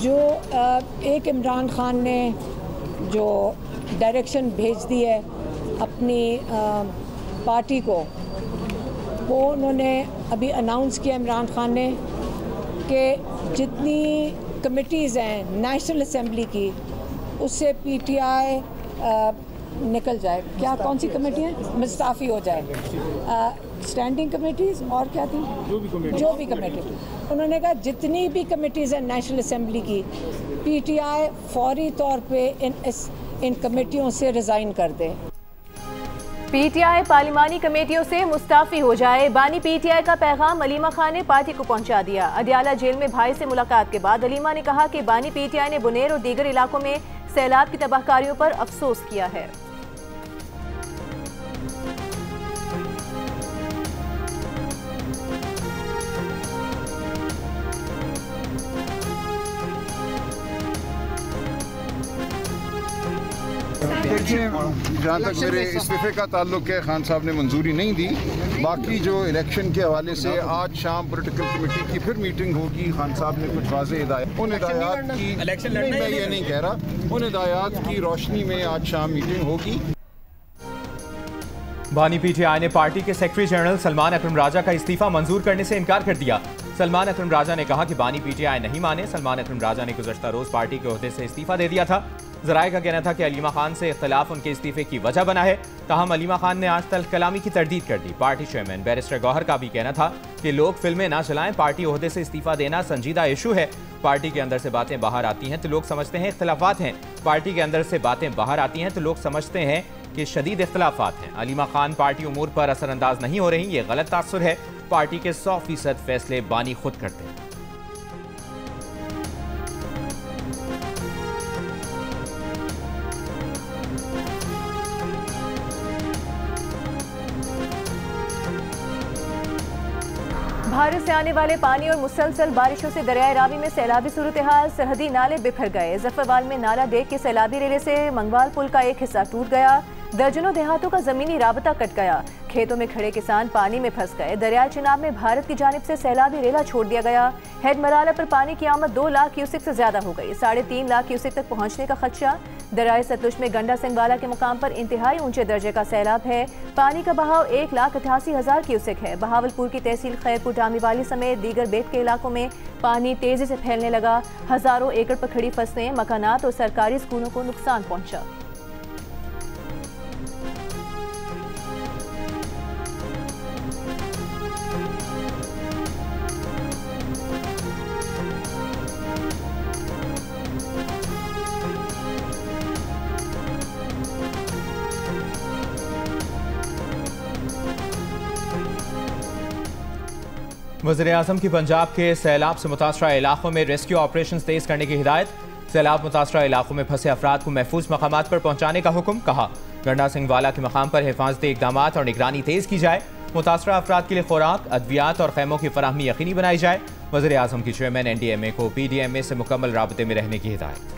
जो एक इमरान खान ने जो डायरेक्शन भेज दी है अपनी पार्टी को, वो उन्होंने अभी अनाउंस किया इमरान खान ने कि जितनी कमिटीज़ हैं नेशनल असेंबली की, उससे पीटीआई निकल जाए। क्या कौन सी कमेटी है? मुस्ताफ़ी हो जाए। स्टैंडिंग कमेटीज़ और क्या थी? जो भी कमेटी उन्होंने कहा जितनी भी कमेटीज़ हैं नेशनल असेंबली की, पीटीआई फौरी तौर पे इन कमेटियों से रिज़ाइन कर दे। पीटीआई पार्लिमानी कमेटियों से मुस्ताफ़ी हो जाए। बानी पीटीआई का पैगाम अलीमा खान ने पार्टी को पहुंचा दिया। अदियाला जेल में भाई से मुलाकात के बाद अलीमा ने कहा कि बानी पीटीआई ने बुनेर और दीगर इलाकों में सैलाब की तबाहकारियों पर अफसोस किया है। देखिए, जहाँ तक मेरे इस्तीफे का ताल्लुक है, खान साहब ने मंजूरी नहीं दी। बाकी जो इलेक्शन के हवाले से आज शाम पॉलिटिकल कमेटी की फिर मीटिंग होगी। खान साहब ने कुछ वाज़ेह हिदायत, उन हिदायत की मैं ये नहीं कह रहा, उन हिदायत की रोशनी में आज शाम मीटिंग होगी। बानी पीटीआई ने पार्टी के सेक्रेटरी जनरल सलमान अकरम राजा का इस्तीफा मंजूर करने से इनकार कर दिया। सलमान अकरम राजा ने कहा कि बानी पीटीआई नहीं माने। सलमान अकरम राजा ने गुज़श्ता रोज पार्टी के ओहदे से इस्तीफा दे दिया था। ज़राए का कहना था कि अलीमा खान से इख्तिलाफ उनके इस्तीफे की वजह बना है। ताहम अलीमा खान ने आज तक कलामी की तरदीद कर दी। पार्टी चेयरमैन बैरिस्टर गौहर का भी कहना था कि लोग फिल्में ना चलाएं, पार्टी ओहदे से इस्तीफा देना संजीदा इशू है। पार्टी के अंदर से बातें बाहर आती हैं तो लोग समझते हैं इख्तिलाफात हैं। पार्टी के अंदर से बातें बाहर आती हैं तो लोग समझते हैं कि शदीद इख्तिलाफात हैं। अलीमा खान पार्टी उमूर पर असरअंदाज नहीं हो रही, ये गलत तासुर है। पार्टी के 100% फैसले बानी खुद करते हैं। भारत से आने वाले पानी और मुसलसल बारिशों से दरियाए रावी में सैलाबी सूरत हाल। सरहदी नाले बिखर गए। जफरवाल में नाला डेक के सैलाबी रेले से मंगवाल पुल का एक हिस्सा टूट गया। दर्जनों देहातों का जमीनी राबता कट गया। खेतों में खड़े किसान पानी में फंस गए। दरियाए चिनाब में भारत की जानिब से सैलाबी रेला छोड़ दिया गया। हेड मराला पर पानी की आमद 2 लाख क्यूसेक से ज्यादा हो गई। 3.5 लाख क्यूसेक तक पहुंचने का खदशा। दरियाए सतलुज में गंडा सिंगवाला के मुकाम पर इंतहाई ऊंचे दर्जे का सैलाब है। पानी का बहाव 1,88,000 क्यूसेक है। बहावलपुर की तहसील खैरपुर टामीवाली समेत दीगर बेट के इलाकों में पानी तेजी से फैलने लगा। हजारों एकड़ पर खड़ी फसलें, मकानात और सरकारी स्कूलों को नुकसान पहुंचा। वज़ीर-ए-आज़म की पंजाब के सैलाब से मुतासरा इलाकों में रेस्क्यू ऑपरेशन तेज करने की हिदायत। सैलाब मुतासरा इलाकों में फंसे अफराद को महफूज मकामात पर पहुंचाने का हुक्म। कहा गंडा सिंह वाला के मकाम पर हिफाजती इक़दामात और निगरानी तेज की जाए। मुतासरा अफराद के लिए खुराक, अद्वियात और खैमों की फराहमी यकीनी बनाई जाए। वज़ीर-ए-आज़म की चेयरमैन NDMA को PDMA से मुकम्मल राबते में रहने की हिदायत।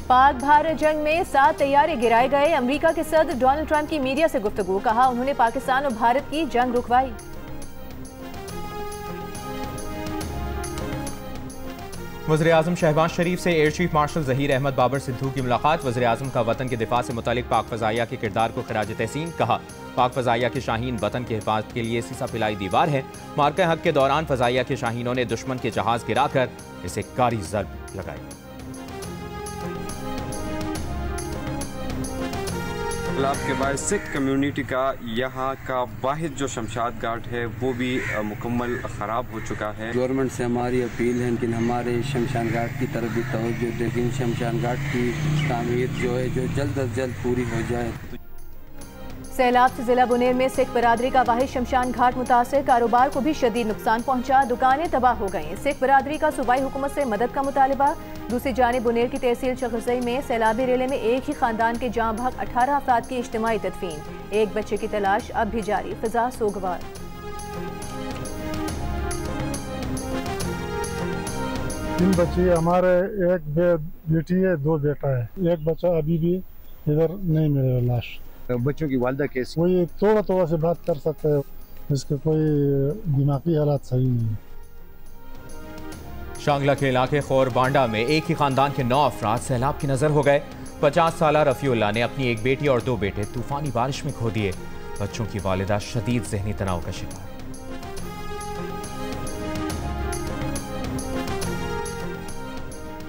पाक भारत जंग में 7 तैयारे गिराए गए। अमेरिका के सदर डोनाल्ड ट्रंप की मीडिया से गुफ्तगू। कहा उन्होंने पाकिस्तान और भारत की जंग रुकवाई। वज़ीर-ए-आज़म शहबाज शरीफ से air chief marshal Zaheer Ahmed Babar Sidhu की मुलाकात। वज़ीर-ए-आज़म का वतन के दिफा से मुतालिक पाक फ़ज़ाइया के किरदार को खिराज तहसीन। कहा पाक फ़ज़ाइया के शाहीन वतन के हिफाजत के लिए सीसा पिलाई दीवार है। मार्का हक के दौरान फ़ज़ाइया के शाहीनों ने दुश्मन के जहाज़ गिराकर इसे कारी ज़र्ब लगाई। के बाद सिख कम्युनिटी का यहाँ का वाहिद जो शमशाद घाट है वो भी मुकम्मल ख़राब हो चुका है। गवर्नमेंट से हमारी अपील है कि हमारे शमशान घाट की तरफ भी तवज्जो दें, लेकिन शमशान घाट की तामीर जो है जो जल्द अज जल्द पूरी हो जाए। सैलाब से जिला बुनेर में सिख बरादरी का वाहिद शमशान घाट मुतासर। कारोबार को भी शदीद नुकसान पहुंचा। दुकानें तबाह हो गईं। सिख बरादरी का सूबाई हुकूमत से मदद का मुतालबा। दूसरी जानिब बुनेर की तहसील चगजई में सैलाबी रेले में एक ही खानदान के जाँ भाग 18 अफराद की इज्तिमाई तदफीन। एक बच्चे की तलाश अब भी जारी। फिजा सोगवार। 3 बच्चे हमारे, एक बेटी है, 2 बेटा है। एक बच्चा अभी भी इधर नहीं मिलेगा लाश। बच्चों की वालदा कैसी? वही थोड़ा से बात कर सकते हैं। इसके कोई दिमागी हालात सही नहीं है। शांगला के इलाके खौर बांडा में एक ही खानदान के 9 अफराद सैलाब की नजर हो गए। 50 साला रफीउल्लाह ने अपनी एक बेटी और 2 बेटे तूफानी बारिश में खो दिए। बच्चों की वालिदा शदीद जहनी तनाव का शिकार।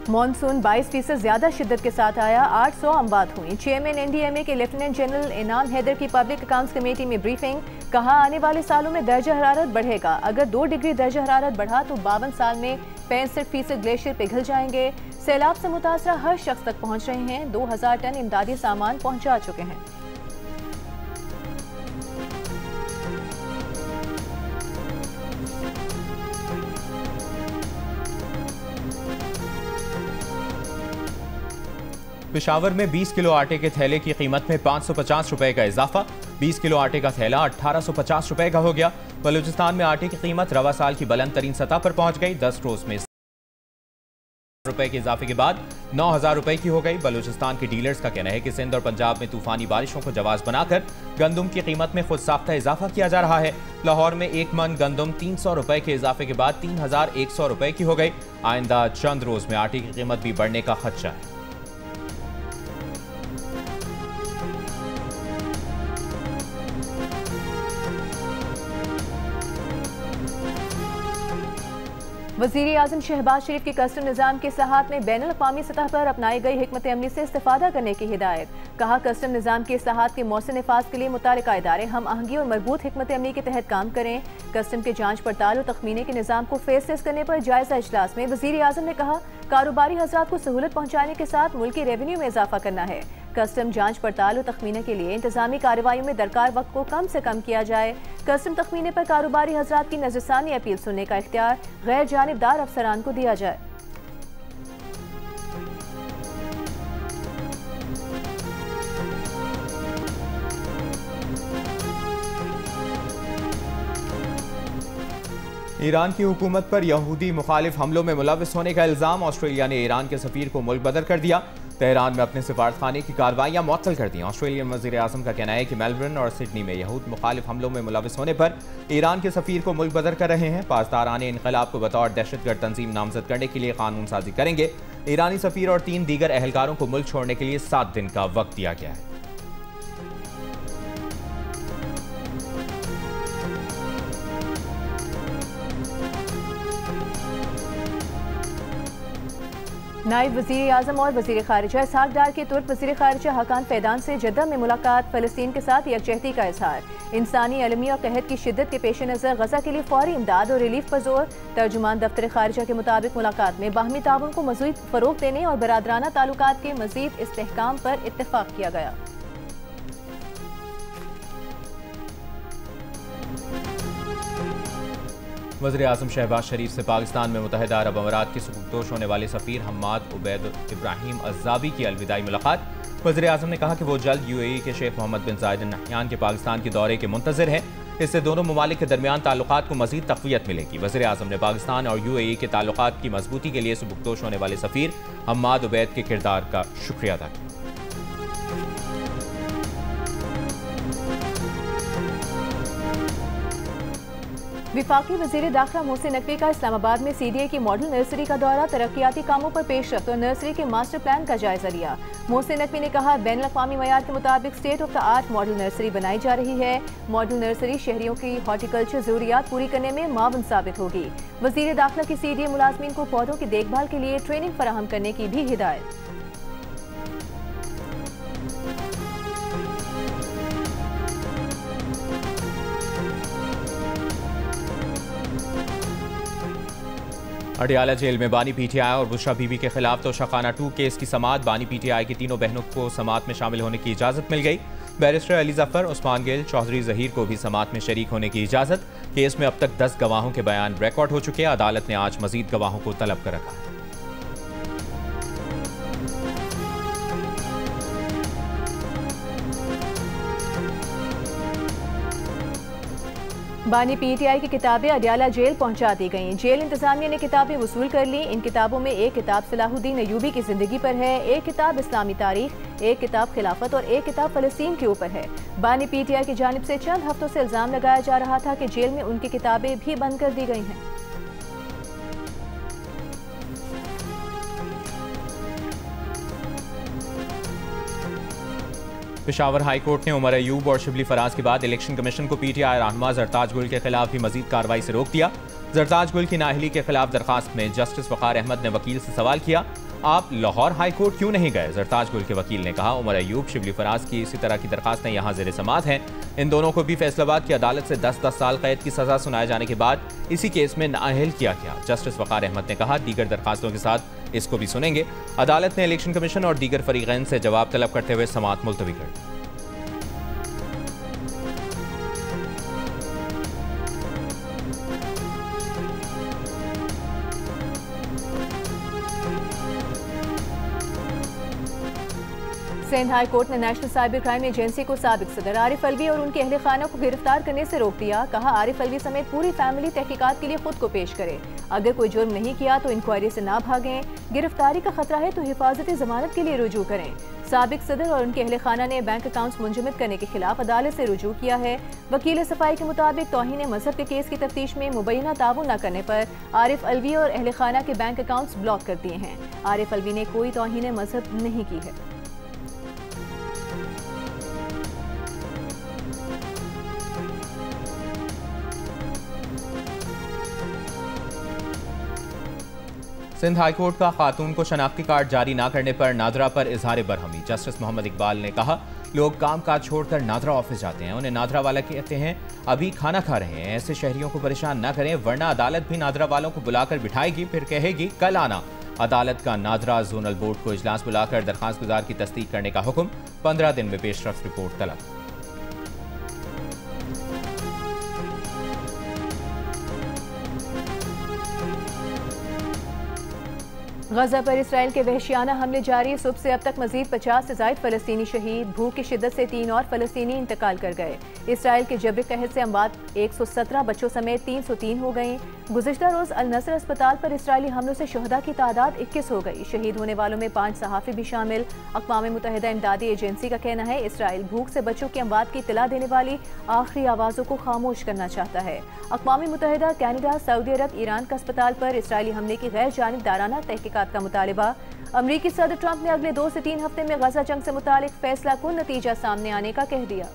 मॉनसून 22% ज्यादा शिद्दत के साथ आया, 800 अमवात हुई। चेयरमैन NDMA के लेफ्टिनेंट जनरल इनाम हैदर की पब्लिक अकाउंट्स कमेटी में ब्रीफिंग, कहा आने वाले सालों में दर्जा हरारत बढ़ेगा। अगर 2 डिग्री दर्जा हरारत बढ़ा तो 52 साल में 65% ग्लेशियर पिघल जाएंगे। सैलाब से मुतासरा हर शख्स तक पहुंच रहे हैं। 2000 टन इमदादी सामान पहुंचा चुके हैं। पेशावर में 20 किलो आटे के थैले की कीमत में 550 रुपए का इजाफा। 20 किलो आटे का थैला 1850 रुपए का हो गया। बलूचिस्तान में आटे की कीमत रवा साल की बुलंद तरीन सतह पर पहुंच गई। 10 रोज में रुपए के इजाफे के बाद 9000 रुपए की हो गई। बलूचिस्तान के डीलर्स का कहना है कि सिंध और पंजाब में तूफानी बारिशों को जवाब बनाकर गंदुम की कीमत में खुद साख्ता इजाफा किया जा रहा है। लाहौर में 1 मन गंदुम 300 रुपए के इजाफे के बाद 3100 रुपए की हो गई। आइंदा चंद रोज में आटे की कीमत भी बढ़ने का खदशा है। वज़ीर आज़म शहबाज शरीफ की कस्टम निज़ाम के इस्लाहात में बैनुल अक़वामी सतह पर अपनाई गई हिकमत अमली से इस्तिफ़ादा करने की हिदायत। कहा कस्टम निज़ाम के इस्लाहात के मौसम नफाज के लिए मुतालिका इदारे हम आहंगी और मजबूत हिकमत अमली के तहत काम करें। कस्टम के जांच पड़ताल और तखमीने के निज़ाम को फेस टेस्ट करने पर जायजा इजलास में वज़ीर आज़म ने कहा कारोबारी हज़रात को सहूलत पहुँचाने के साथ मुल्की रेवेन्यू में इजाफा करना है। कस्टम जांच पड़ताल और तखमीने के लिए इंतजामी कार्रवाई में दरकार वक्त को कम से कम किया जाए। कस्टम तखमीने पर कारोबारी हज़रात की नज़रसानी अपील सुनने का इख्तियार गैर जानिबदार अफसरान को दिया जाए। ईरान की हुकूमत पर यहूदी मुखालिफ हमलों में मुलविस होने का इल्ज़ाम। ऑस्ट्रेलिया ने ईरान के सफीर को मुल्क बदर कर दिया। तेहरान में अपने सिफारतखाने की कार्रवाइयां मुअत्तल कर दी। ऑस्ट्रेलियन वज़ीर आज़म का कहना है कि मेलबर्न और सिडनी में यहूद मुखालिफ हमलों में मुलविस होने पर ईरान के सफीर को मुल्क बदर कर रहे हैं। पासदारान इनकलाब को बतौर दहशतगर्द तंजीम नामजद करने के लिए कानून साजी करेंगे। ईरानी सफीर और 3 दीगर अहलकारों को मुल्क छोड़ने के लिए 7 दिन का वक्त दिया गया है। नायब वज़ीर आज़म और वज़ीर ख़ारिजा इसहाक डार की तुर्क वज़ीर ख़ारिजा हकान फैदान से जद्दा में मुलाकात। फ़लस्तीन के साथ यकजहती का इजहार। इंसानी अलमी और कहत की शिद्दत के पेश नज़र गज़ा के लिए फौरी इमदाद और रिलीफ पर जोर। तर्जुमान दफ्तर ख़ारिजा के मुताबिक मुलाकात में बाहमी ताउन को मज़ीद फ़रोग़ देने और बरादराना ताल्लुकात के मज़ीद इस्तेहकाम पर इत्तेफ़ाक़ किया गया। वज़ीर आज़म शहबाज शरीफ से पाकिस्तान में मुत्तहिदा अरब अमारात के सुबुकदोश होने वाले सफ़ीर हम्माद उबैद इब्राहिम अज़्ज़ाबी की अलविदाई मुलाकात। वज़ीर आज़म ने कहा कि वो जल्द UAE के शेख मोहम्मद बिन ज़ायद अल नहयान के पाकिस्तान के दौरे के मुंतज़िर हैं। इससे दोनों ममालिक के दरमियान ताल्लुकात को मज़ीद तक़वियत मिलेगी। वज़ीर आज़म ने पाकिस्तान और UAE के ताल्लुकात की मजबूती के लिए सुबुकदोश होने वाले सफ़ीर हम्माद उबैद के किरदार का शुक्रिया अदा किया। विफाकी वज़ीर दाखिला मोहसिन नकवी का इस्लामाबाद में CDA की मॉडल नर्सरी का दौरा। तरक्याती कामों पर पेशरफ्त और नर्सरी के मास्टर प्लान का जायजा लिया। मोहसिन नकवी ने कहा बैनुल अक़वामी मयार के मुताबिक state of the art model nursery बनाई जा रही है। मॉडल नर्सरी शहरियों की हॉर्टिकल्चर ज़रूरियात पूरी करने में मावन साबित होगी। वज़ीर दाखिला की CDA मुलाजमीन को पौधों की देखभाल के लिए ट्रेनिंग फराहम करने की भी हिदायत। अडियाला जेल में बानी PTI और बुशरा बीबी के खिलाफ तोशाखाना 2 केस की समाअत। बानी PTI की तीनों बहनों को समाअत में शामिल होने की इजाज़त मिल गई। बैरिस्टर अली जफर, उस्मान गिल, चौधरी जहीर को भी समाअत में शरीक होने की इजाज़त। केस में अब तक 10 गवाहों के बयान रिकॉर्ड हो चुके हैं। अदालत ने आज मजीद गवाहों को तलब कर रखा है। बानी पीटीआई की किताबें अडयाला जेल पहुंचा दी गईं। जेल इंतजामिया ने किताबें वसूल कर ली। इन किताबों में एक किताब सलाहुद्दीन अयूबी की जिंदगी पर है, एक किताब इस्लामी तारीख, एक किताब खिलाफत और एक किताब फलस्तीन के ऊपर है। बानी पीटीआई की जानिब से चंद हफ्तों से इल्जाम लगाया जा रहा था कि जेल में उनकी किताबें भी बंद कर दी गई हैं। पेशावर हाई कोर्ट ने उमर अयूब और शिबली फराज के बाद इलेक्शन कमीशन को पीटीआई रहनुमा जरताज गुल के खिलाफ भी मजीद कार्रवाई से रोक दिया। जरताज गुल की नाअहली के खिलाफ दरखास्त में जस्टिस वकार अहमद ने वकील से सवाल किया, आप लाहौर हाई कोर्ट क्यों नहीं गए? जरताज गुल के वकील ने कहा, उमर अयूब, शिबली फराज की इसी तरह की दरखास्तें यहाँ ज़ेर समाअत हैं। इन दोनों को भी फैसलाबाद की अदालत से 10-10 साल कैद की सजा सुनाए जाने के बाद इसी केस में नाअहल किया गया। जस्टिस वकार अहमद ने कहा, दीगर दरखास्तों के साथ इसको भी सुनेंगे। अदालत ने इलेक्शन कमीशन और दीगर फरीकैन से जवाब तलब करते हुए समाअत मुलतवी कर दी। सिंध हाई कोर्ट ने नेशनल साइबर क्राइम एजेंसी को साबिक सदर आरिफ अलवी और उनके अहले खाना को गिरफ्तार करने से रोक दिया। कहा, आरिफ अलवी समेत पूरी फैमिली तहकीकात के लिए खुद को पेश करे। अगर कोई जुर्म नहीं किया तो इंक्वायरी से ना भागें। गिरफ्तारी का खतरा है तो हिफाजती जमानत के लिए रुजू करें। साबिक सदर और उनके अहले खाना ने बैंक अकाउंट्स मुंजमद करने के खिलाफ अदालत से रुजू किया है। वकील सफाई के मुताबिक तौहीन मजहब के केस की तफ्तीश में मुबैना ताउन न करने पर आरिफ अलवी और अहले खाना के बैंक अकाउंट्स ब्लॉक कर दिए हैं। आरिफ अलवी ने कोई तौहीन मजहब नहीं की है। सिंध हाई कोर्ट का खातून को शनाख्ती कार्ड जारी ना करने पर नादरा पर इजहार बरहमी। जस्टिस मोहम्मद इकबाल ने कहा, लोग काम काज छोड़कर नादरा ऑफिस जाते हैं, उन्हें नादरा वाला कहते हैं अभी खाना खा रहे हैं। ऐसे शहरियों को परेशान न करें, वरना अदालत भी नादरा वालों को बुलाकर बिठाएगी, फिर कहेगी कल आना। अदालत का नादरा जोनल बोर्ड को इजलास बुलाकर दरखास्त गुजार की तस्दीक करने का हुक्म। 15 दिन में पेशरफ रिपोर्ट तलब। गजा पर इसराइल के वहशियाना हमले जारी। सुबह से अब तक मजीद 50 से ज़ायद फलस्तीनी शहीद। भूख की शिद्दत से 3 और फलस्तीनी इंतकाल कर गए। इसराइल के जबरी कहर से अमवात 117 बच्चों समेत 303 हो गई। गुज़िश्ता रोज़ अल नसर अस्पताल पर इसराइली हमलों से शहदा की तादाद 21 हो गई। शहीद होने वालों में 5 सहाफ़ी भी शामिल। अक़वाम मुत्तहिदा इमदादी एजेंसी का कहना है, इसराइल भूख से बच्चों की अमवात की इत्तला देने वाली आखिरी आवाज़ों को खामोश करना चाहता है। अक़वाम मुत्तहिदा, कैनेडा, सऊदी अरब, ईरान का अस्पताल पर इसराइली हमले की गैर जानिबदाराना तहकीकात का मुतालिबा। अमरीकी सदर ट्रंप ने अगले 2 से 3 हफ्ते में गजा जंग से मुतालिक फैसला कुन नतीजा सामने आने का कह दिया।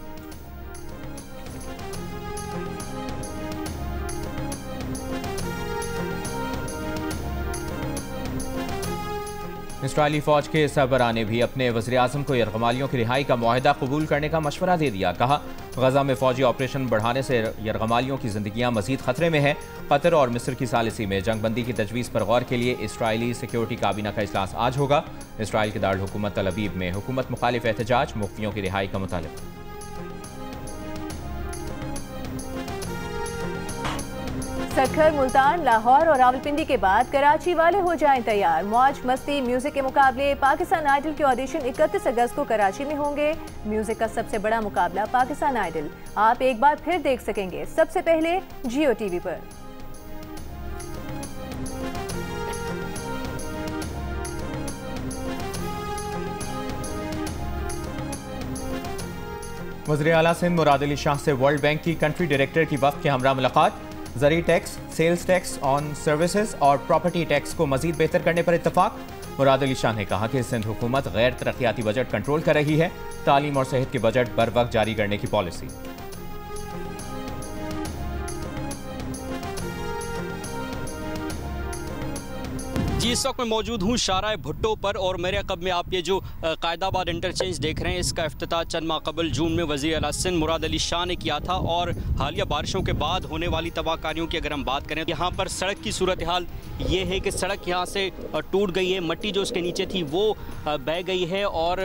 इसराइली फौज के सरबराह ने भी अपने वज़ीर-ए-आज़म को यरगमालियों की रिहाई का मुआहदा कबूल करने का मशवरा दे दिया। कहा, गजा में फौजी ऑपरेशन बढ़ाने से यरगमालियों की जिंदगियां मजीद खतरे में है। कतर और मिस्र की सालिसी में जंगबंदी की तजवीज़ पर गौर के लिए इसराइली सिक्योरिटी काबीना का इजलास आज होगा। इसराइल के दारुल हुकूमत तल अबीब में हुकूमत मुखालिफ एहतजाज, मुख्तियों की रिहाई का मुतालिबा। सखर, मुल्तान, लाहौर और रावलपिंडी के बाद कराची वाले हो जाएं तैयार। मौज मस्ती म्यूजिक के मुकाबले पाकिस्तान आइडल के ऑडिशन 31 अगस्त को कराची में होंगे। म्यूजिक का सबसे बड़ा मुकाबला पाकिस्तान आइडल आप एक बार फिर देख सकेंगे, सबसे पहले जियो टीवी पर। वज़ीर आला सिंध मुराद अली शाह से वर्ल्ड बैंक की कंट्री डायरेक्टर की वफ़द के हमरा मुलाकात। ज़री tax, sales tax on services और प्रॉपर्टी टैक्स को मजीद बेहतर करने पर इत्तफाक। मुराद अली शाह ने कहा कि सिंध हुकूमत गैर तरक्याती बजट कंट्रोल कर रही है। तालीम और सेहत के बजट बर वक्त जारी करने की पॉलिसी। जी, इस वक्त मैं मौजूद हूँ शाहराह भुट्टो पर और मेरे कब में आप ये जो कायदाबाद इंटरचेंज देख रहे हैं, इसका इफ्तिताह चंद माह कबल जून में वज़ीर आला सिंध मुराद अली शाह ने किया था। और हालिया बारिशों के बाद होने वाली तबाहकारियों की अगर हम बात करें, यहाँ पर सड़क की सूरत हाल ये है कि सड़क यहाँ से टूट गई है, मट्टी जो उसके नीचे थी वो बह गई है। और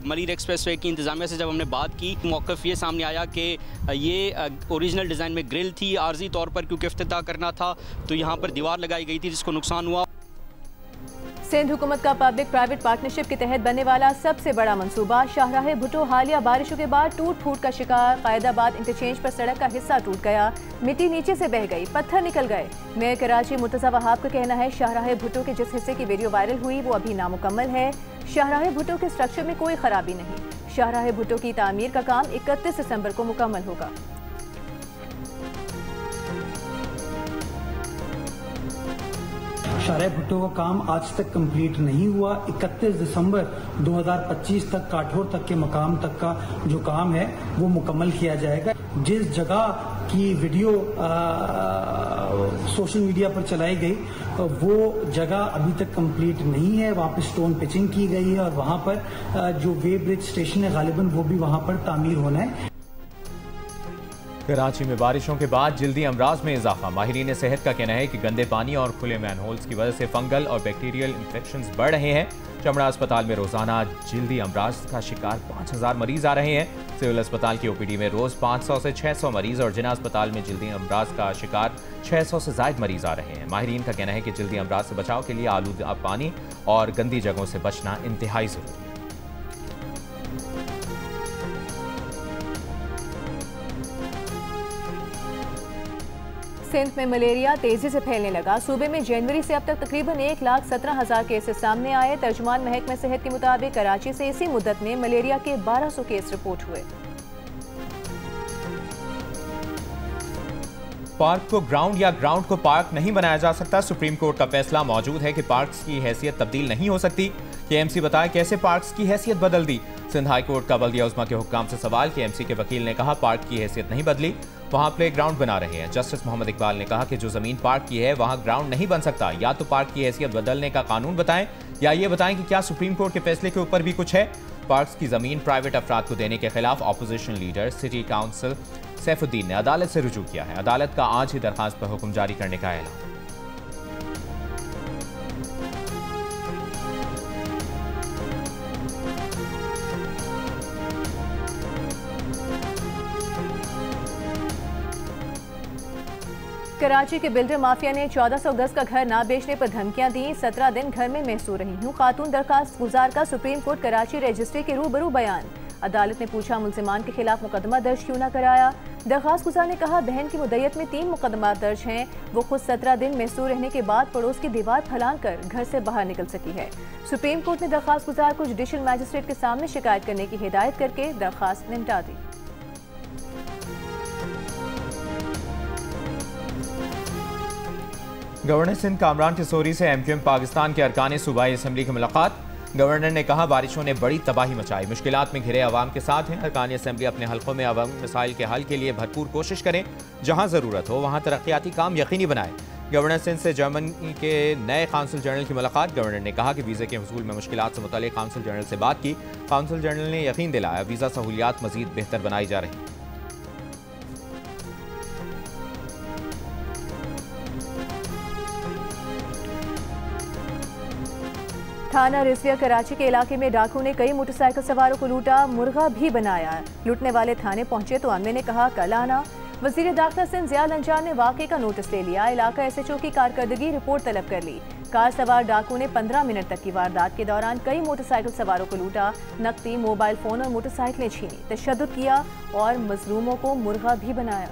मलीर एक्सप्रेस वे की इंतज़ामिया से जब हमने बात की, मौक़िफ़ ये सामने आया कि ये ओरिजिनल डिज़ाइन में ग्रिल थी, आर्जी तौर पर क्योंकि इफ्तिताह करना था तो यहाँ पर दीवार लगाई गई थी जिसको नुकसान हुआ। सिंध हुकूमत का पब्लिक प्राइवेट पार्टनरशिप के तहत बनने वाला सबसे बड़ा मंसूबा शाहराह भुट्टो हालिया बारिशों के बाद टूट फूट का शिकार। कायदाबाद इंटरचेंज पर सड़क का हिस्सा टूट गया, मिट्टी नीचे से बह गई, पत्थर निकल गए। मेयर कराची मुर्तज़ा वहाब का कहना है शाहराह भुट्टो के जिस हिस्से की वीडियो वायरल हुई वो अभी नामुकम्मल है। शाहराह भुट्टो के स्ट्रक्चर में कोई खराबी नहीं। शाहराह भुट्टो की तामीर का काम 31 दिसंबर को मुकम्मल होगा। शाहराह भुट्टो का काम आज तक कंप्लीट नहीं हुआ। 31 दिसंबर 2025 तक काठौर तक के मकाम तक का जो काम है वो मुकम्मल किया जाएगा। जिस जगह की वीडियो सोशल मीडिया पर चलाई गई वो जगह अभी तक कंप्लीट नहीं है। वहाँ पर स्टोन पिचिंग की गई है और वहाँ पर जो वे ब्रिज स्टेशन है गालिबन वो भी वहाँ पर तामीर होना है। कराची में बारिशों के बाद जल्दी अमराज में इजाफा। माहिरीन सेहत का कहना है कि गंदे पानी और खुले मैनहोल्स की वजह से फंगल और बैक्टीरियल इंफेक्शंस बढ़ रहे हैं। चमड़ा अस्पताल में रोजाना जल्दी अमराज का शिकार 5000 मरीज आ रहे हैं। सिविल अस्पताल की ओपीडी में रोज 500 से 600 मरीज और जिना अस्पताल में जल्दी अमराज का शिकार 600 से ज्यादा मरीज आ रहे हैं। माहिरीन का कहना है कि जल्दी अमराज से बचाव के लिए आलूदा पानी और गंदी जगहों से बचना इंतहाई जरूरी है। सिंध में मलेरिया तेजी से फैलने लगा। सूबे में जनवरी से अब तक तकरीबन 1,17,000 केसेस सामने आए। तर्जुमान महकमा सेहत के मुताबिक कराची से इसी मुद्दत में मलेरिया के 1200 केस रिपोर्ट हुए। पार्क को ग्राउंड या ग्राउंड को पार्क नहीं बनाया जा सकता। सुप्रीम कोर्ट का फैसला मौजूद है कि पार्क्स की हैसियत तब्दील नहीं हो सकती। केएमसी बताए कैसे पार्क्स की हैसियत बदल दी। सिंध हाई कोर्ट का बल्दिया उज़्मा के हुक्काम से सवाल। केएमसी के वकील ने कहा पार्क की हैसियत नहीं बदली, वहां प्ले ग्राउंड बना रहे हैं। जस्टिस मोहम्मद इकबाल ने कहा कि जो जमीन पार्क की है वहां ग्राउंड नहीं बन सकता। या तो पार्क की हैसियत बदलने का कानून बताएं या ये बताएं कि क्या सुप्रीम कोर्ट के फैसले के ऊपर भी कुछ है। पार्क्स की जमीन प्राइवेट अफराद को देने के खिलाफ opposition leader city council Saifuddin ने अदालत से रुजू किया है। अदालत का आज ही दरखास्त पर हुक्म जारी करने का ऐलान। कराची के बिल्डर माफिया ने 1400 गज का घर ना बेचने पर धमकियां दी। 17 दिन घर में महसूर रही हूं। खातून दरखास्त गुजार का सुप्रीम कोर्ट कराची रजिस्ट्री के रूबरू बयान। अदालत ने पूछा मुल्जिमान के खिलाफ मुकदमा दर्ज क्यों न कराया। दरखास्त गुजार ने कहा बहन की मुद्दत में 3 मुकदमा दर्ज हैं। वो खुद 17 दिन महसूर रहने के बाद पड़ोस की दीवार फैलाकर घर से बाहर निकल सकी है। सुप्रीम कोर्ट ने दरखास्त गुजार को जुडिशल मैजिस्ट्रेट के सामने शिकायत करने की हिदायत करके दरखास्त निपटा दी। गवर्नर सिंध कामरान किशोरी से एमक्यूएम पाकिस्तान के अरकान सूबाई असम्बली की मुलाकात। गवर्नर ने कहा बारिशों ने बड़ी तबाही मचाई, मुश्किलात में घिरे अवाम के साथ हैं। अरकान असम्बली अपने हल्कों में अवामी मसाइल के हल के लिए भरपूर कोशिश करें। जहां ज़रूरत हो वहां तरक्याती काम यकीनी बनाएं। गवर्नर सिंध से जर्मनी के नए काउंसिल जनरल की मुलाकात। गवर्नर ने कहा कि वीज़े के हुसूल में मुश्किलात से मुतल्लिक़ काउंसिल जनरल से बात की। काउंसिल जनरल ने यकीन दिलाया वीज़ा सहूलियात मज़ीद बेहतर बनाई जा रही। थाना रिजविया कराची के इलाके में डाकू ने कई मोटरसाइकिल सवारों को लूटा, मुर्गा भी बनाया। लूटने वाले थाने पहुंचे तो अमले ने कहा कल आना। वजीर दाखिला सिंध ज़िया लंजान ने वाक़े का नोटिस ले लिया। इलाका एसएचओ की कारकर्दगी रिपोर्ट तलब कर ली। कार सवार डाकू ने 15 मिनट तक की वारदात के दौरान कई मोटरसाइकिल सवारों को लूटा, नकदी, मोबाइल फोन और मोटरसाइकिलें छीनी, तशद्दुद किया और मजलूमों को मुर्गा भी बनाया।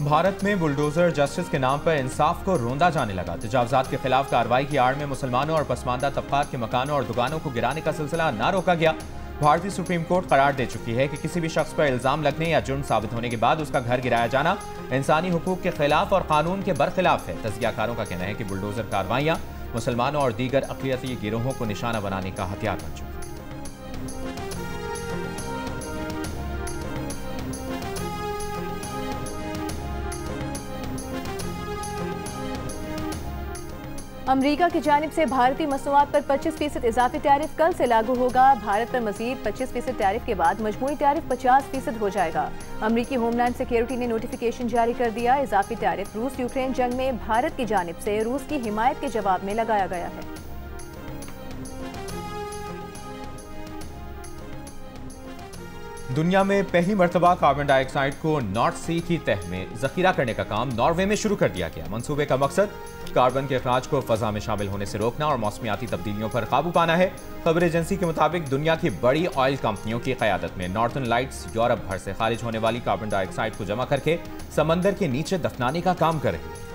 भारत में बुलडोजर जस्टिस के नाम पर इंसाफ को रोंदा जाने लगा। तजावजात के खिलाफ कार्रवाई की आड़ में मुसलमानों और पसमानदा तबकात के मकानों और दुकानों को गिराने का सिलसिला न रोका गया। भारतीय सुप्रीम कोर्ट करार दे चुकी है कि किसी भी शख्स पर इल्जाम लगने या जुर्म साबित होने के बाद उसका घर गिराया जाना इंसानी हुकूक के खिलाफ और कानून के बरखिलाफ है। तजियाकारों का कहना है कि बुलडोजर कार्रवाइयां मुसलमानों और दीगर अक़लियती गिरोहों को निशाना बनाने का हथियार बन चुकी है। अमरीका की जानिब से भारतीय मसनूआत पर 25% इजाफी टैरिफ कल से लागू होगा। भारत पर मजीद 25% टैरिफ के बाद मजमूई टैरिफ 50% हो जाएगा। अमरीकी होमलैंड सिक्योरिटी ने नोटिफिकेशन जारी कर दिया। इजाफी टैरिफ रूस यूक्रेन जंग में भारत की जानिब से रूस की हिमायत के जवाब में लगाया गया है। दुनिया में पहली मरतबा कार्बन डाइऑक्साइड को नॉर्थ सी की तह में जखीरा करने का काम नॉर्वे में शुरू कर दिया गया। मंसूबे का मकसद कार्बन के अखराज को फजा में शामिल होने से रोकना और मौसमियाती तब्दीलियों पर काबू पाना है। खबर एजेंसी के मुताबिक दुनिया की बड़ी ऑयल कंपनियों की क़यादत में नॉर्थर्न लाइट्स यूरोप भर से खारिज होने वाली कार्बन डाइऑक्साइड को जमा करके समंदर के नीचे दफनाने का काम कर रही है।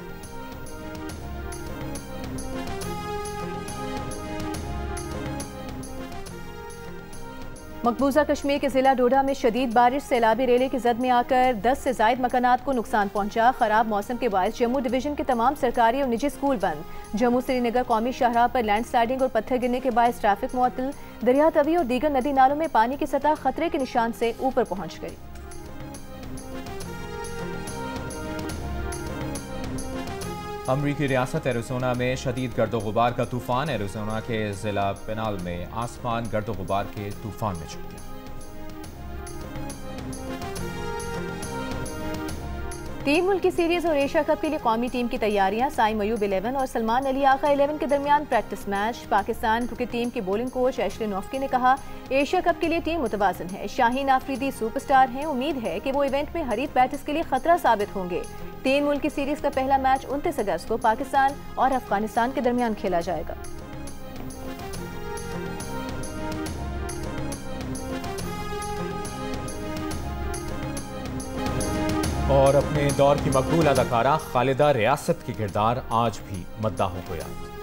मकबूजा कश्मीर के जिला डोडा में शदीद बारिश सैलाबी रेले की जद में आकर 10 से ज्यादा मकानात को नुकसान पहुंचा। खराब मौसम के बायस जम्मू डिवीजन के तमाम सरकारी और निजी स्कूल बंद। जम्मू श्रीनगर कौमी शाहराह पर लैंडस्लाइडिंग और पत्थर गिरने के बायस ट्रैफिक मुअत्तल। दरिया तवी और दीगर नदी नालों में पानी की सतह खतरे के निशान से ऊपर पहुंच गई। अमरीकी रियासत एरिज़ोना में शदीद गर्दो गुबार का तूफान। एरिज़ोना के जिला पेनाल में आसमान गर्दो गुबार के तूफान में छुप गया। तीन मुल्की सीरीज और एशिया कप के लिए कौमी टीम की तैयारियां। साई मयूब 11 और सलमान अली आका 11 के दरमियान practice match. Pakistan cricket team के बॉलिंग कोच एशले नोफ्की ने कहा, एशिया कप के लिए टीम मुतवाज़िन है। शाहीन आफरीदी सुपरस्टार हैं। उम्मीद है कि वो इवेंट में हरीफ बैटर्स के लिए खतरा साबित होंगे। तीन मुल्की सीरीज का पहला मैच 29 अगस्त को पाकिस्तान और अफगानिस्तान के दरमियान खेला जाएगा। और अपने दौर की मकबूल अदाकारा खालिदा रियासत के किरदार आज भी मद्दाहों को याद।